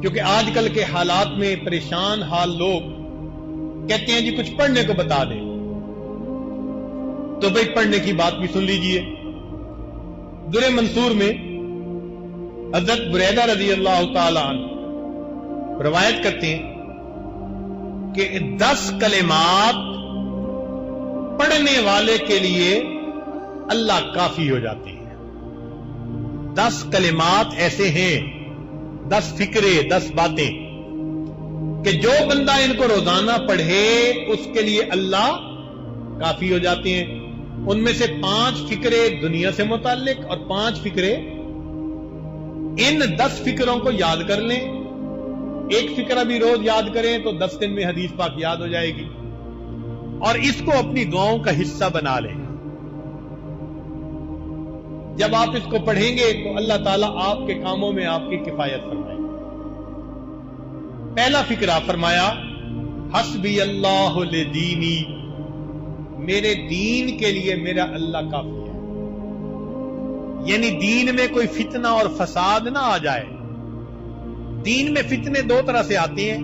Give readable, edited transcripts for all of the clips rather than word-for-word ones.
کیونکہ آج کل کے حالات میں پریشان حال لوگ کہتے ہیں جی کچھ پڑھنے کو بتا دیں، تو بھئی پڑھنے کی بات بھی سن لیجئے۔ در منصور میں حضرت بریدہ رضی اللہ تعالی عنہ روایت کرتے ہیں کہ 10 کلمات پڑھنے والے کے لیے اللہ کافی ہو جاتے ہیں۔ 10 کلمات ایسے ہیں، 10 فکرے، 10 باتیں کہ جو بندہ ان کو روزانہ پڑھے اس کے لیے اللہ کافی ہو جاتے ہیں۔ ان میں سے 5 فکرے دنیا سے متعلق اور 5 فکرے، ان 10 فکروں کو یاد کر لیں، ایک فکرہ بھی روز یاد کریں تو 10 دن میں حدیث پاک یاد ہو جائے گی، اور اس کو اپنی دعاؤں کا حصہ بنا لیں۔ جب آپ اس کو پڑھیں گے تو اللہ تعالیٰ آپ کے کاموں میں آپ کی کفایت فرمائے۔ پہلا فکرہ فرمایا حسبی اللہ لدینی، میرے دین کے لیے میرا اللہ کافی ہے۔ یعنی دین میں کوئی فتنہ اور فساد نہ آ جائے۔ دین میں فتنے 2 طرح سے آتے ہیں،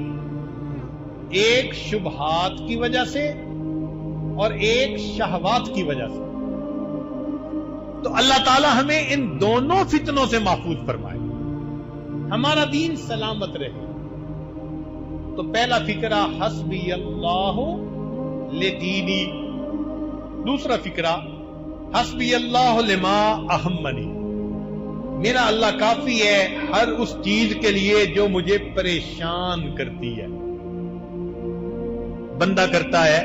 ایک شبہات کی وجہ سے اور ایک شہوات کی وجہ سے۔ تو اللہ تعالی ہمیں ان دونوں فتنوں سے محفوظ فرمائے، ہمارا دین سلامت رہے۔ تو پہلا فکرہ حسبی اللہ لدینی، دوسرا فکرہ حسبی اللہ لما اہمنی، میرا اللہ کافی ہے ہر اس چیز کے لیے جو مجھے پریشان کرتی ہے۔ بندہ کرتا ہے،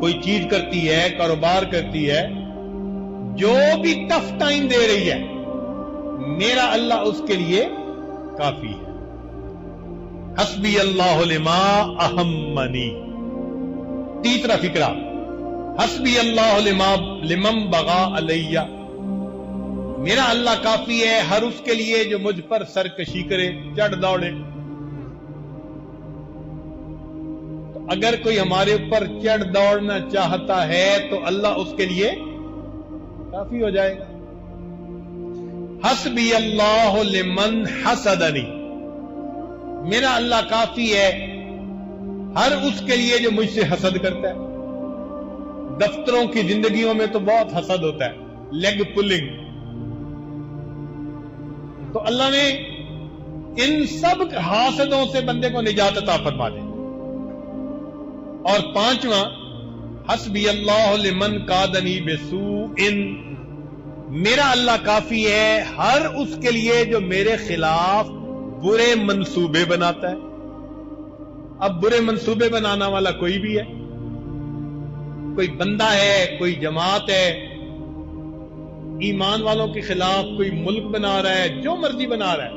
کوئی چیز کرتی ہے، کاروبار کرتی ہے، جو بھی ٹف ٹائم دے رہی ہے، میرا اللہ اس کے لیے کافی ہے۔ حسبی اللہ لما اہمنی۔ تیسرا فکرہ حسبی اللہ لمن بغا علیہ، میرا اللہ کافی ہے ہر اس کے لیے جو مجھ پر سرکشی کرے، چڑھ دوڑے۔ تو اگر کوئی ہمارے اوپر چڑھ دوڑنا چاہتا ہے تو اللہ اس کے لیے کافی ہو جائے گا۔ حسبی اللہ لمن حسدنی، میرا اللہ کافی ہے ہر اس کے لیے جو مجھ سے حسد کرتا ہے۔ دفتروں کی زندگیوں میں تو بہت حسد ہوتا ہے، لیگ پلنگ۔ تو اللہ نے ان سب حاسدوں سے بندے کو نجات عطا فرما دے۔ اور 5واں حسبی اللہ لمن قادنی بسوء، میرا اللہ کافی ہے ہر اس کے لیے جو میرے خلاف برے منصوبے بناتا ہے۔ اب برے منصوبے بنانا والا کوئی بھی ہے، کوئی بندہ ہے، کوئی جماعت ہے، ایمان والوں کے خلاف کوئی ملک بنا رہا ہے، جو مرضی بنا رہا ہے،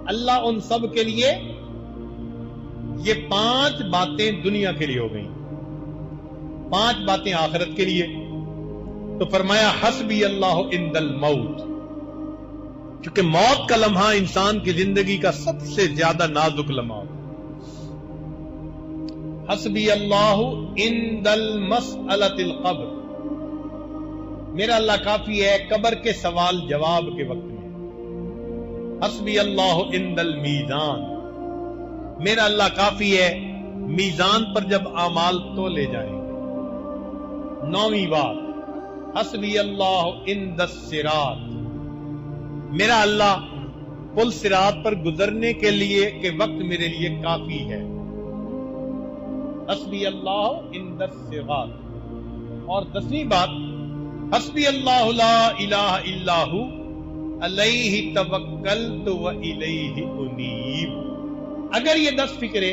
اللہ ان سب کے لیے، یہ 5 باتیں دنیا کے لیے ہو گئیں، 5 باتیں آخرت کے لیے۔ تو فرمایا حسبی اللہ عند الموت، کیونکہ موت کا لمحہ انسان کی زندگی کا سب سے زیادہ نازک لمحہ ہوتا ہے۔ حسبی اللہ عند المسألۃ القبر، میرا اللہ کافی ہے قبر کے سوال جواب کے وقت میں۔ حسبی اللہ عند المیزان، میرا اللہ کافی ہے میزان پر جب اعمال تولے جائیں۔ 9ویں بات حسبی اللہ عند الصراط، میرا اللہ پل صراط پر گزرنے کے لیے کے وقت میرے لیے کافی ہے۔ حسبی اللہ عند الصراط۔ اور 10ویں بات حسبی اللہ لا الہ الا ہو علیہ توکلت و الیہ انیب۔ اگر یہ 10 فکرے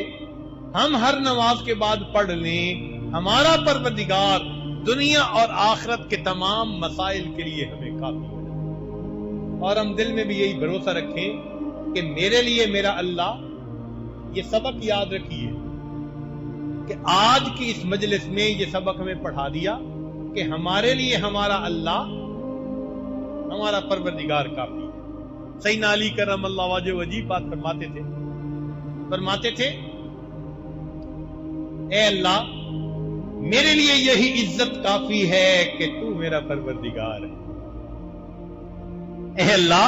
ہم ہر نماز کے بعد پڑھ لیں، ہمارا پروردگار دنیا اور آخرت کے تمام مسائل کے لیے ہمیں کافی ہے۔ اور ہم دل میں بھی یہی بھروسہ رکھیں کہ میرے لیے میرا اللہ، یہ سبق یاد رکھیے کہ آج کی اس مجلس میں یہ سبق ہمیں پڑھا دیا کہ ہمارے لیے ہمارا اللہ، ہمارا پروردگار کافی ہے۔ سیدنا علی کرم اللہ وجہ عجیب بات فرماتے تھے اے اللہ میرے لیے یہی عزت کافی ہے کہ تو میرا پروردگار ہے۔ اے اللہ